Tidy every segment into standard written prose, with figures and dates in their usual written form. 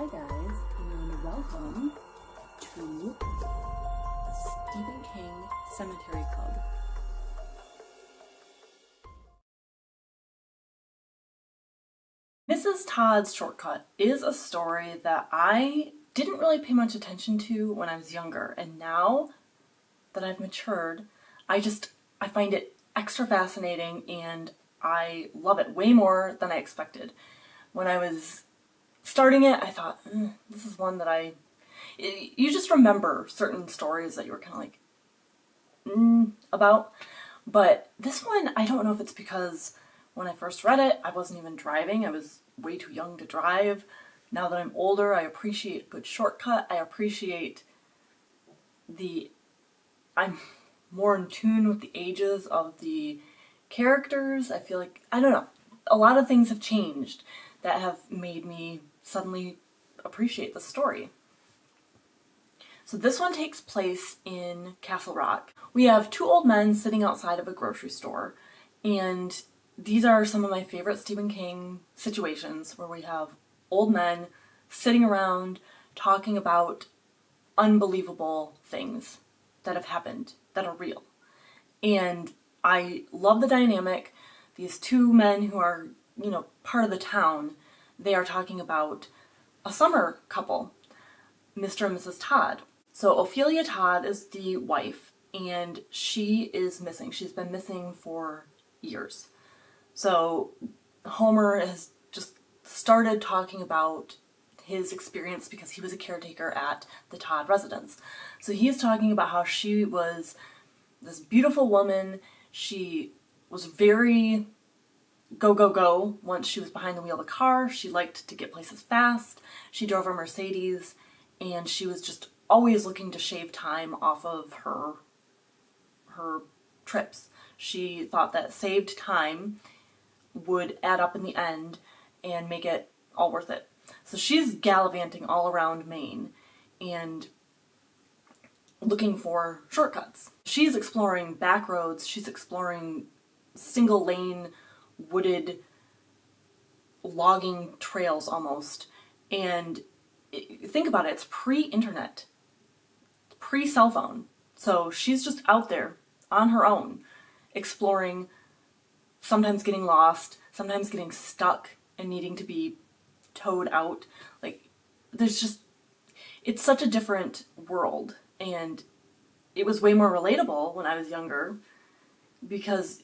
Hi guys, and welcome to the Stephen King Sematary Club. Mrs. Todd's Shortcut is a story that I didn't really pay much attention to when I was younger, and now that I've matured, I find it extra fascinating and I love it way more than I expected. When I was starting it, I thought, this is one that you just remember certain stories that you were kind of like, about. But this one, I don't know if it's because when I first read it, I wasn't even driving. I was way too young to drive. Now that I'm older, I appreciate a good shortcut. I appreciate I'm more in tune with the ages of the characters. I feel like, I don't know, a lot of things have changed that have made me suddenly appreciate the story. So this one takes place in Castle Rock. We have two old men sitting outside of a grocery store, and these are some of my favorite Stephen King situations where we have old men sitting around talking about unbelievable things that have happened, that are real. And I love the dynamic. These two men who are, part of the town, they are talking about a summer couple, Mr. and Mrs. Todd. So Ophelia Todd is the wife, and she is missing. She's been missing for years. So Homer has just started talking about his experience because he was a caretaker at the Todd residence. So he's talking about how she was this beautiful woman. She was very go, go, go once she was behind the wheel of a car. She liked to get places fast. She drove a Mercedes, and she was just always looking to shave time off of her trips. She thought that saved time would add up in the end and make it all worth it. So she's gallivanting all around Maine and looking for shortcuts. She's exploring back roads, she's exploring single lane wooded logging trails almost. And think about it, it's pre-internet, pre-cell phone. So she's just out there on her own, exploring, sometimes getting lost, sometimes getting stuck and needing to be towed out. Like, it's such a different world. And it was way more relatable when I was younger because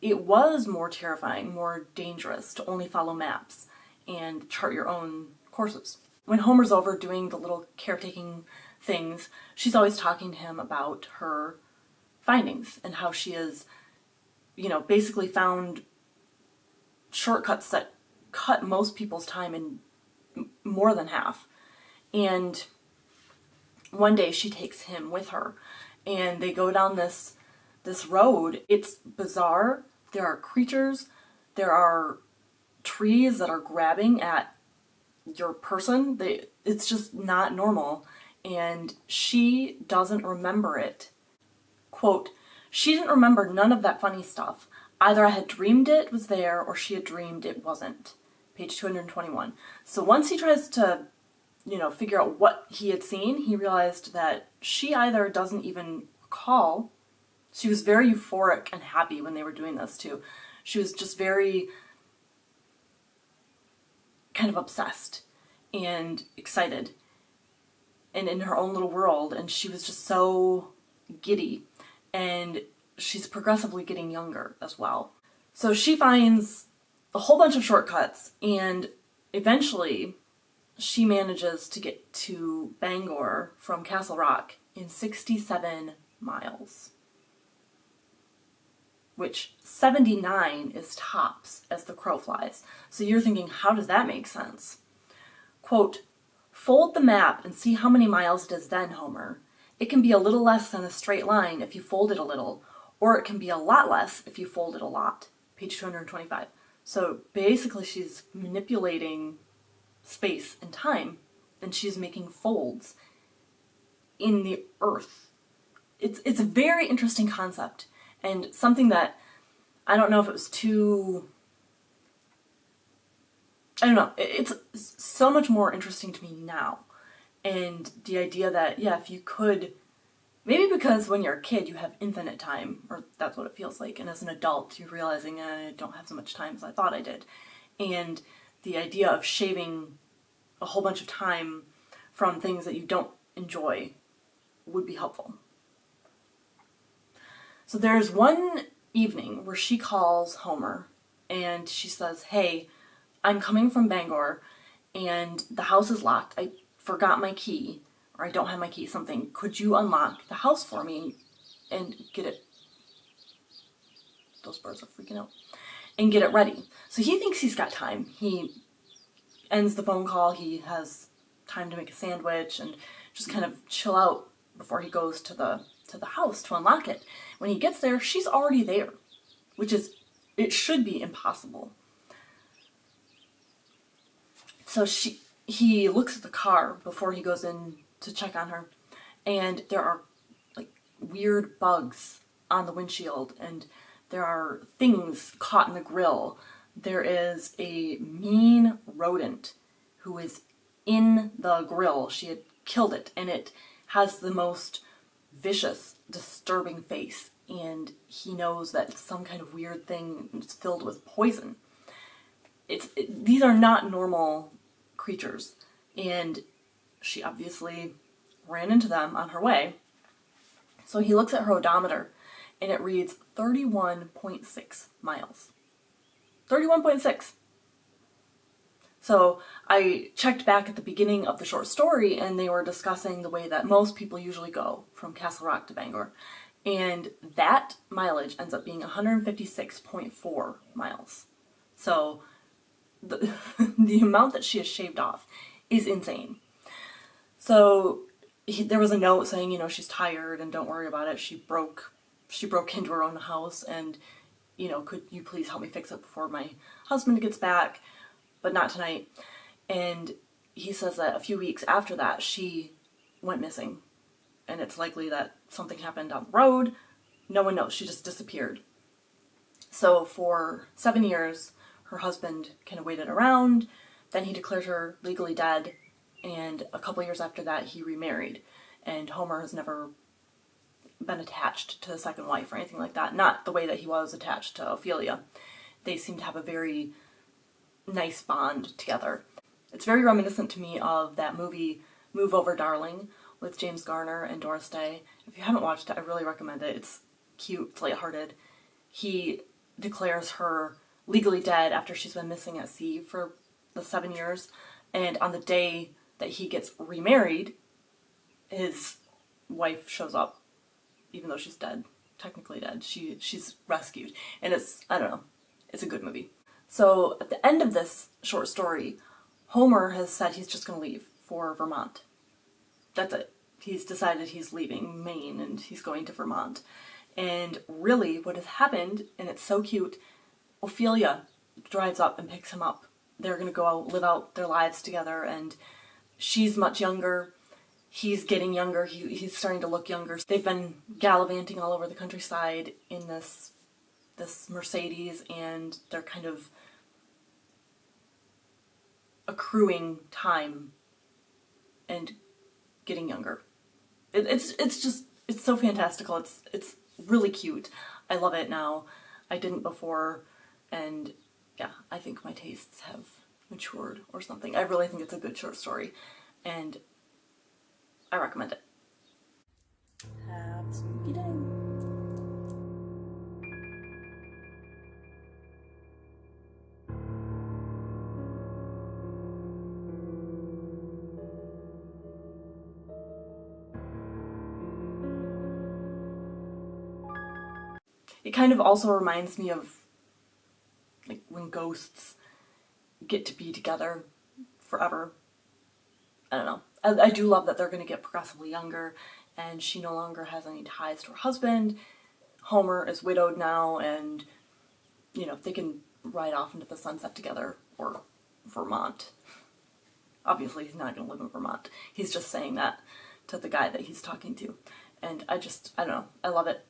it was more terrifying, more dangerous to only follow maps and chart your own courses. When Homer's over doing the little caretaking things, she's always talking to him about her findings and how she has, basically found shortcuts that cut most people's time in more than half. And one day she takes him with her and they go down this road. It's bizarre. There are creatures, there are trees that are grabbing at your person. It's just not normal. And she doesn't remember it. Quote, she didn't remember none of that funny stuff. Either I had dreamed it was there or she had dreamed it wasn't. Page 221. So once he tries to figure out what he had seen, he realized that she either doesn't even recall. She was very euphoric and happy when they were doing this too. She was just very kind of obsessed and excited and in her own little world, and she was just so giddy. And she's progressively getting younger as well. So she finds a whole bunch of shortcuts, and eventually she manages to get to Bangor from Castle Rock in 67 miles. Which 79 is tops as the crow flies. So you're thinking, how does that make sense? Quote, fold the map and see how many miles it is then, Homer. It can be a little less than a straight line if you fold it a little, or it can be a lot less if you fold it a lot. Page 225. So basically she's manipulating space and time, and she's making folds in the earth. It's a very interesting concept, and something that I don't know if it was too I don't know, it's so much more interesting to me now. And the idea that, yeah, if you could, maybe because when you're a kid you have infinite time, or that's what it feels like, and as an adult you're realizing I don't have so much time as I thought I did. And the idea of shaving a whole bunch of time from things that you don't enjoy would be helpful. So there's one evening where she calls Homer and she says, "Hey, I'm coming from Bangor and the house is locked. I forgot my key, or I don't have my key, something. Could you unlock the house for me and get it?" Those birds are freaking out. And get it ready. So he thinks he's got time. He ends the phone call. He has time to make a sandwich and just kind of chill out before he goes to the house to unlock it. When he gets there, she's already there, which is, it should be impossible. So he looks at the car before he goes in to check on her, and there are like weird bugs on the windshield, and there are things caught in the grill. There is a mean rodent who is in the grill. She had killed it, and it has the most vicious, disturbing face, and he knows that it's some kind of weird thing. It's filled with poison. These are not normal creatures, and she obviously ran into them on her way. So he looks at her odometer, and it reads 31.6 miles. 31.6. So I checked back at the beginning of the short story, and they were discussing the way that most people usually go from Castle Rock to Bangor. And that mileage ends up being 156.4 miles. So the amount that she has shaved off is insane. So there was a note saying, you know, she's tired and don't worry about it. She broke into her own house, and, you know, could you please help me fix it before my husband gets back, but not tonight. And he says that a few weeks after that, she went missing, and it's likely that something happened on the road. No one knows. She just disappeared. So for 7 years, her husband kind of waited around. Then he declared her legally dead, and a couple years after that, he remarried. And Homer has never been attached to the second wife or anything like that. Not the way that he was attached to Ophelia. They seem to have a very nice bond together. It's very reminiscent to me of that movie Move Over Darling with James Garner and Doris Day. If you haven't watched it, I really recommend it. It's cute, it's lighthearted. He declares her legally dead after she's been missing at sea for the 7 years, and on the day that he gets remarried, his wife shows up, even though she's dead, technically dead. She's rescued, and it's, I don't know, it's a good movie. So at the end of this short story, Homer has said he's just going to leave for Vermont. That's it. He's decided he's leaving Maine and he's going to Vermont. And really what has happened, and it's so cute, Ophelia drives up and picks him up. They're going to go out, live out their lives together, and she's much younger. He's getting younger. He's starting to look younger. They've been gallivanting all over the countryside in this Mercedes, and they're kind of accruing time and getting younger. It's so fantastical. It's really cute. I love it now. I didn't before, and yeah, I think my tastes have matured or something. I really think it's a good short story, and I recommend it. Have a spooky day. It kind of also reminds me of like when ghosts get to be together forever. I don't know. I do love that they're going to get progressively younger, and she no longer has any ties to her husband. Homer is widowed now, and, you know, they can ride off into the sunset together, or Vermont. Obviously, he's not going to live in Vermont. He's just saying that to the guy that he's talking to. And I don't know. I love it.